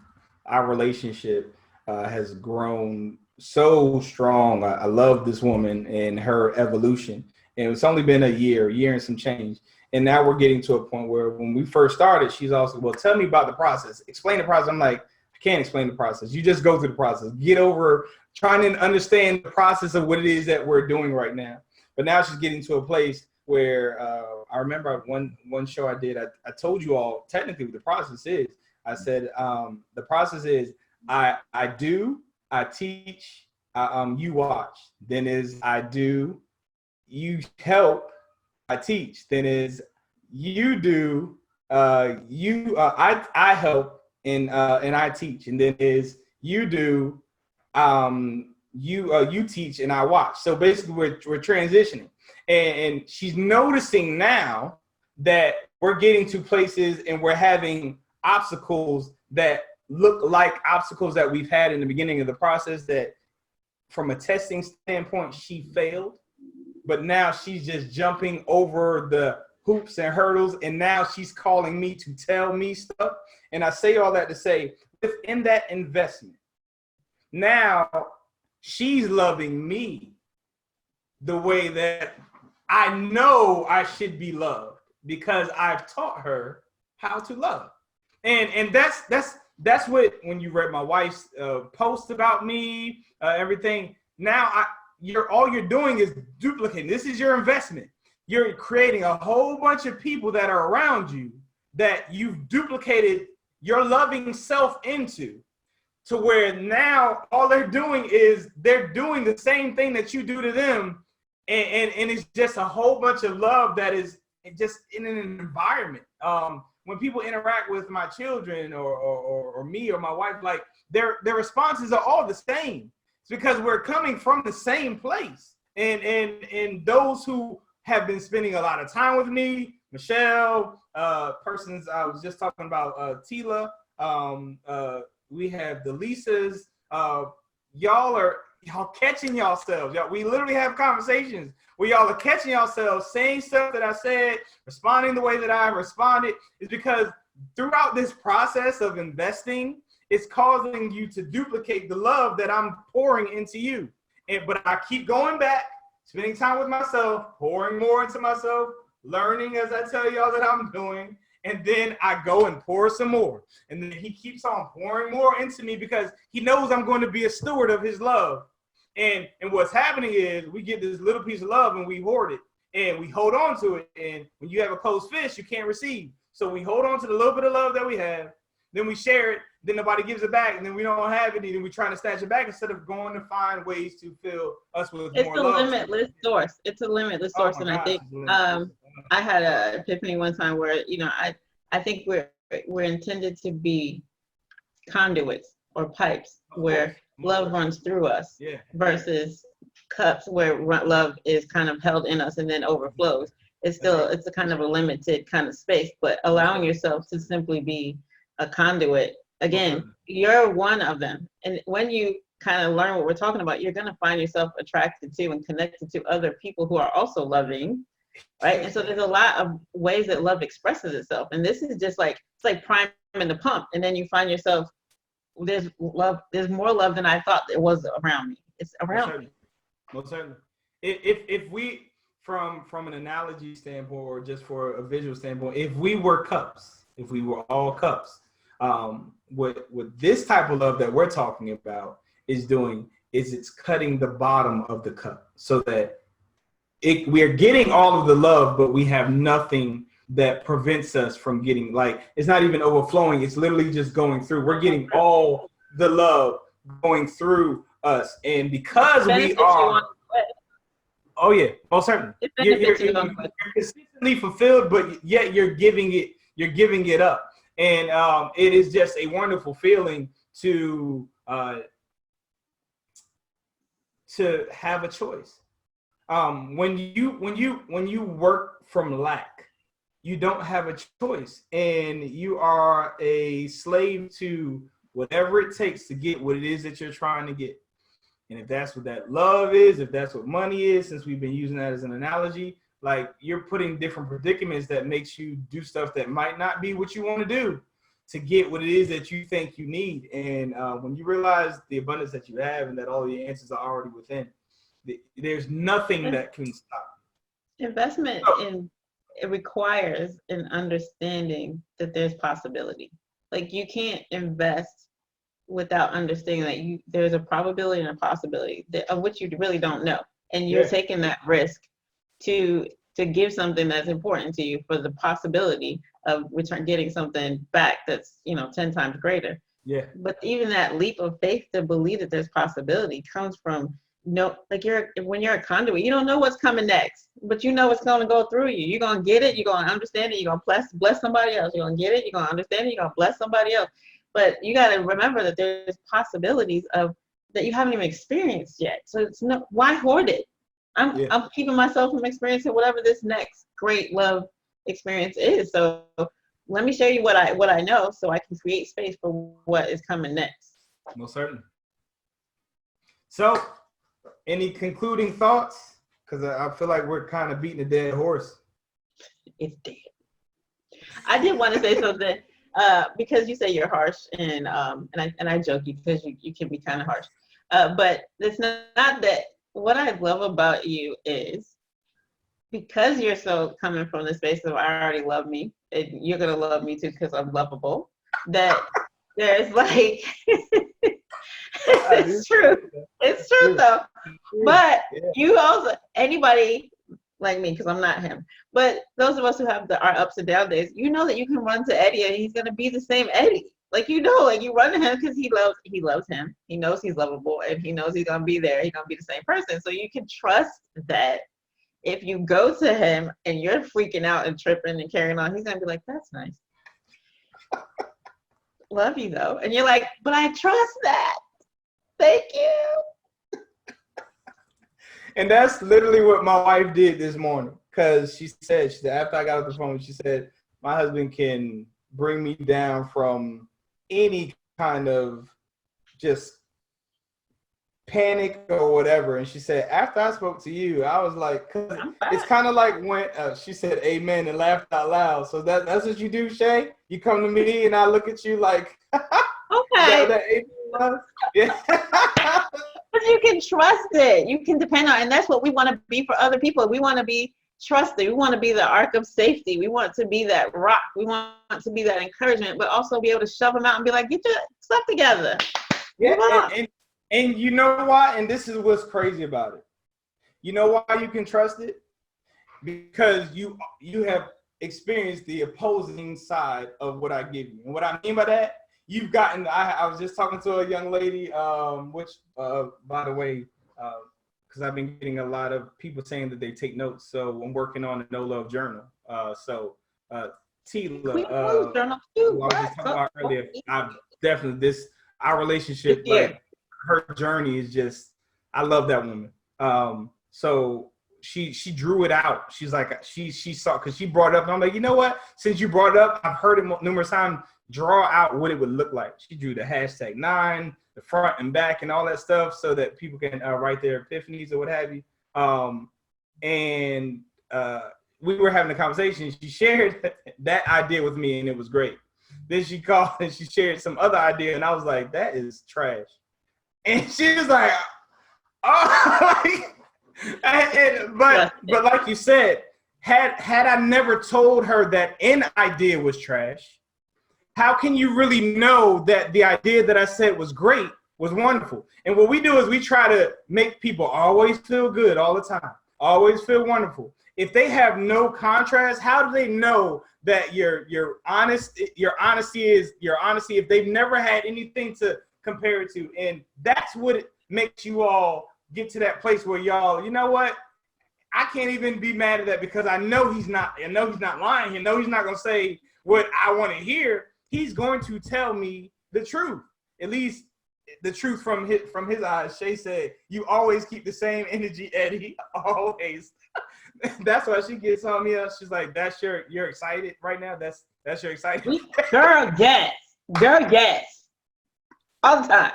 our relationship has grown so strong. I love this woman and her evolution. And it's only been a year and some change. And now we're getting to a point where when we first started, she's also, well, tell me about the process. Explain the process. I'm like, I can't explain the process. You just go through the process. Get over trying to understand the process of what it is that we're doing right now. But now she's getting to a place where I remember one show I did, I told you all technically what the process is. I said, the process is I do, I teach, you watch. Then is I do, you help, I teach. Then is you do, I help, and I teach. And then is you do, you teach, and I watch. So basically we're transitioning, and she's noticing now that we're getting to places and we're having obstacles that look like obstacles that we've had in the beginning of the process, that from a testing standpoint she failed, but now she's just jumping over the hoops and hurdles, and now she's calling me to tell me stuff. And I say all that to say, within that investment, now she's loving me the way that I know I should be loved, because I've taught her how to love. And that's what, when you read my wife's post about me, everything, now all you're doing is duplicating. This is your investment. You're creating a whole bunch of people that are around you that you've duplicated your loving self into, to where now all they're doing is they're doing the same thing that you do to them. And it's just a whole bunch of love that is just in an environment. when people interact with my children or me or my wife, like their responses are all the same. It's because we're coming from the same place. And those who have been spending a lot of time with me, Michelle, persons I was just talking about, Tila, we have the Lisas, y'all catching yourselves. We literally have conversations where y'all are catching yourselves, saying stuff that I said, responding the way that I responded. Is because throughout this process of investing, it's causing you to duplicate the love that I'm pouring into you. But I keep going back, spending time with myself, pouring more into myself, learning as I tell y'all that I'm doing, and then I go and pour some more. And then he keeps on pouring more into me because he knows I'm going to be a steward of his love. And what's happening is we get this little piece of love and we hoard it and we hold on to it. And when you have a closed fist, you can't receive. So we hold on to the little bit of love that we have, then we share it, then nobody gives it back, and then we don't have it, and then we're trying to snatch it back instead of going to find ways to fill us with more love. It's a limitless source. It's a limitless source. And I think I had an epiphany one time where, I think we're intended to be conduits or pipes where love runs through us versus cups where love is kind of held in us and then overflows. It's a kind of a limited kind of space, but allowing yourself to simply be a conduit. Again, you're one of them. And when you kind of learn what we're talking about, you're going to find yourself attracted to and connected to other people who are also loving, right? And so there's a lot of ways that love expresses itself. And this is just like, it's like priming the pump. And then you find yourself, there's more love than I thought there was around me. It's around me. Most certainly. If we, from an analogy standpoint or just for a visual standpoint, if we were cups, if we were all cups, what this type of love that we're talking about is doing is it's cutting the bottom of the cup so that we are getting all of the love, but we have nothing that prevents us from getting, like, it's not even overflowing. It's literally just going through. We're getting all the love going through us. And because we are, oh yeah, most certainly. You're consistently fulfilled, but yet you're giving it up. And it is just a wonderful feeling to have a choice. When you work from lack, you don't have a choice, and you are a slave to whatever it takes to get what it is that you're trying to get. And if that's what that love is, if that's what money is, since we've been using that as an analogy, like, you're putting different predicaments that makes you do stuff that might not be what you want to do to get what it is that you think you need. And when you realize the abundance that you have and that all the answers are already within, there's nothing that can stop. Investment it requires an understanding that there's possibility. Like, you can't invest without understanding that there's a probability and a possibility of which you really don't know. And you're taking that risk to give something that's important to you for the possibility of getting something back that's 10 times greater. Yeah. But even that leap of faith to believe that there's possibility comes from when you're a conduit, you don't know what's coming next, but you know what's going to go through you. You're going to get it. You're going to understand it. You're going to bless somebody else. You're going to get it. You're going to understand it. You're going to bless somebody else. But you got to remember that there's possibilities that you haven't even experienced yet. So why hoard it? I'm keeping myself from experiencing whatever this next great love experience is. So let me show you what I know, so I can create space for what is coming next. Most certainly. So, any concluding thoughts? Because I feel like we're kind of beating a dead horse. It's dead. I did want to say something because you say you're harsh, and I joke because you can be kind of harsh, but it's not that. What I love about you is because you're so coming from the space of I already love me, and you're gonna love me too because I'm lovable. That there's like it's true though. But you also, anybody like me, because I'm not him, but those of us who have our ups and down days, you know that you can run to Eddie and he's gonna be the same Eddie. Like, you run to him because he loves him. He knows he's lovable, and he knows he's gonna be there. He's gonna be the same person. So you can trust that if you go to him and you're freaking out and tripping and carrying on, he's gonna be like, "That's nice." Love you though. And you're like, but I trust that. Thank you. And that's literally what my wife did this morning. Because she said, after I got off the phone, she said, my husband can bring me down from any kind of just panic or whatever. And she said, after I spoke to you, I was like, cause it's kind of like when she said amen and laughed out loud. So that's what you do, Shay? You come to me and I look at you like, okay. that amen was? Yeah. But you can trust it. You can depend on it. And that's what we want to be for other people. We want to be trusted. We want to be the ark of safety. We want to be that rock. We want to be that encouragement, but also be able to shove them out and be like, get your stuff together. Yeah, and you know why? And this is what's crazy about it. You know why you can trust it? Because you have experienced the opposing side of what I give you. And what I mean by that, you've gotten, I was just talking to a young lady, which, by the way, because I've been getting a lot of people saying that they take notes. So I'm working on a No Love Journal. Tila, who I was just talking about earlier, I've definitely, our relationship, like her journey is just, I love that woman. So she drew it out. She's like, she saw, because she brought it up, and I'm like, you know what? Since you brought it up, I've heard it numerous times, draw out what it would look like. She drew the #9, the front and back and all that stuff so that people can write their epiphanies or what have you. And we were having a conversation. She shared that idea with me, and it was great. Then she called and she shared some other idea, and I was like, that is trash. And she was like, oh, but like you said, had I never told her that an idea was trash, how can you really know that the idea that I said was great, was wonderful? And what we do is we try to make people always feel good all the time, always feel wonderful. If they have no contrast, how do they know that your honesty is your honesty if they've never had anything to compare it to? And that's what it makes you all get to that place where y'all, you know what? I can't even be mad at that because I know he's not lying. I know he's not gonna say what I want to hear. He's going to tell me the truth, at least the truth from his eyes. Shay said, "You always keep the same energy, Eddie. Always." That's why she gets on me. She's like, you're excited right now. That's your excitement. Girl, yes. All the time.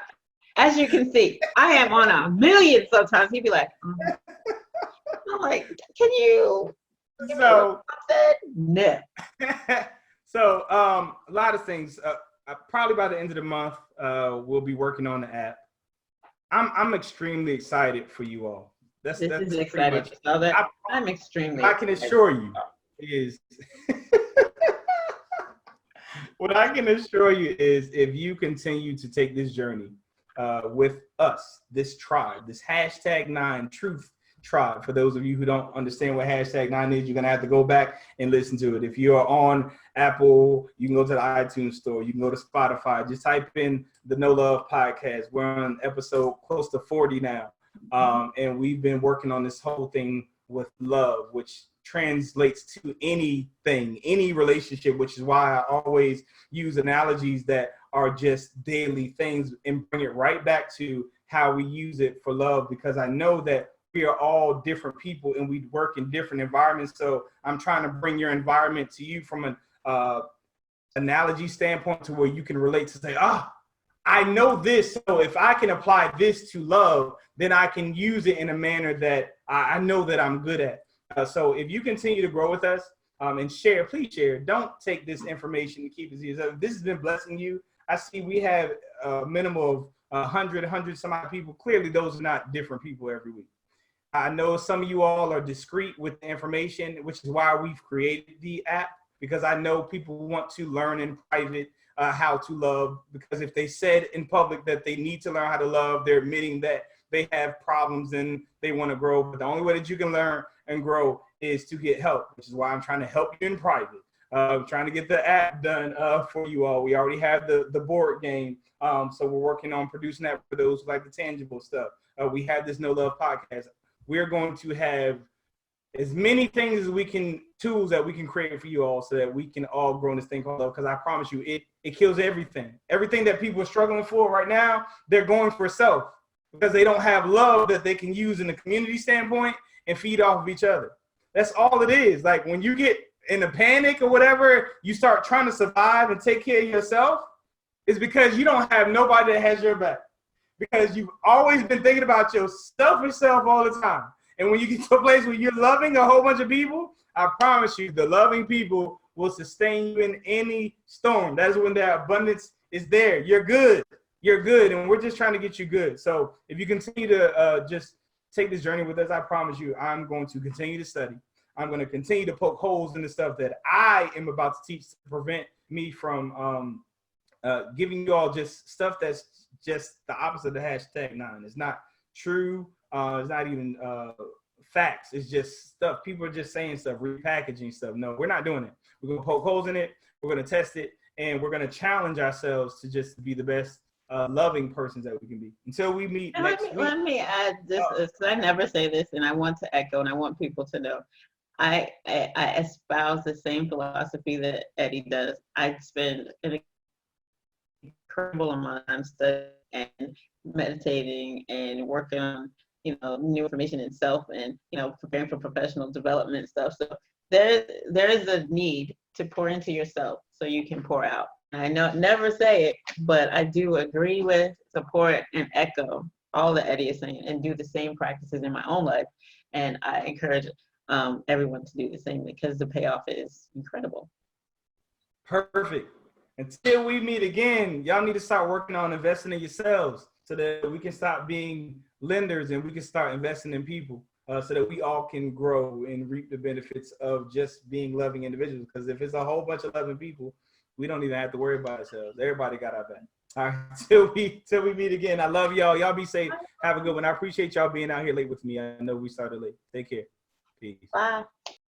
As you can see, I am on a million sometimes. He'd be like, I'm like, can you? So, no. So, a lot of things. Probably by the end of the month, we'll be working on the app. I'm extremely excited for you all. That's excited. I'm extremely. I can assure you is. What I can assure you is, if you continue to take this journey with us, this tribe, this #9 truth tribe. For those of you who don't understand what #9 is, you're gonna have to go back and listen to it. If you are on Apple, you can go to the iTunes store, you can go to Spotify, just type in the No Love Podcast. We're on episode close to 40 now. And we've been working on this whole thing with love, which translates to anything, any relationship, which is why I always use analogies that are just daily things and bring it right back to how we use it for love, because I know that we are all different people and we work in different environments. So I'm trying to bring your environment to you from an analogy standpoint to where you can relate to say, I know this. So if I can apply this to love, then I can use it in a manner that I know that I'm good at. So if you continue to grow with us and share, please share. Don't take this information and keep it to yourself. If this has been blessing you, I see we have a minimum of 100 some odd people. Clearly, those are not different people every week. I know some of you all are discreet with the information, which is why we've created the app, because I know people want to learn in private how to love, because if they said in public that they need to learn how to love, they're admitting that they have problems and they want to grow. But the only way that you can learn and grow is to get help, which is why I'm trying to help you in private. Trying to get the app done for you all. We already have the board game. So we're working on producing that for those who like the tangible stuff. We have this No Love Podcast. We're going to have as many things as we can, tools that we can create for you all so that we can all grow in this thing called love. Because I promise you, it kills everything. Everything that people are struggling for right now, they're going for self because they don't have love that they can use in the community standpoint and feed off of each other. That's all it is. Like when you get in a panic or whatever, you start trying to survive and take care of yourself, it's because you don't have nobody that has your back. Because you've always been thinking about your selfish self all the time. And when you get to a place where you're loving a whole bunch of people, I promise you, the loving people will sustain you in any storm. That's when the abundance is there. You're good. You're good. And we're just trying to get you good. So if you continue to just take this journey with us, I promise you, I'm going to continue to study. I'm going to continue to poke holes in the stuff that I am about to teach to prevent me from giving you all just stuff that's just the opposite of the #9. It's not true. It's not even facts. It's just stuff. People are just saying stuff, repackaging stuff. No, we're not doing it. We're going to poke holes in it. We're going to test it. And we're going to challenge ourselves to just be the best loving persons that we can be. Until we meet next week. Let me add this. I never say this, and I want to echo, and I want people to know. I espouse the same philosophy that Eddie does. I spend an incredible amount of time studying and meditating and working on, new information in self and, preparing for professional development stuff. So there is a need to pour into yourself so you can pour out. I know never say it, but I do agree with, support, and echo all that Eddie is saying and do the same practices in my own life. And I encourage everyone to do the same because the payoff is incredible. Perfect. Until we meet again, y'all need to start working on investing in yourselves so that we can stop being lenders and we can start investing in people so that we all can grow and reap the benefits of just being loving individuals. Because if it's a whole bunch of loving people, we don't even have to worry about ourselves. Everybody got our back. All right, till we meet again. I love y'all. Y'all be safe. Have a good one. I appreciate y'all being out here late with me. I know we started late. Take care. Peace. Bye.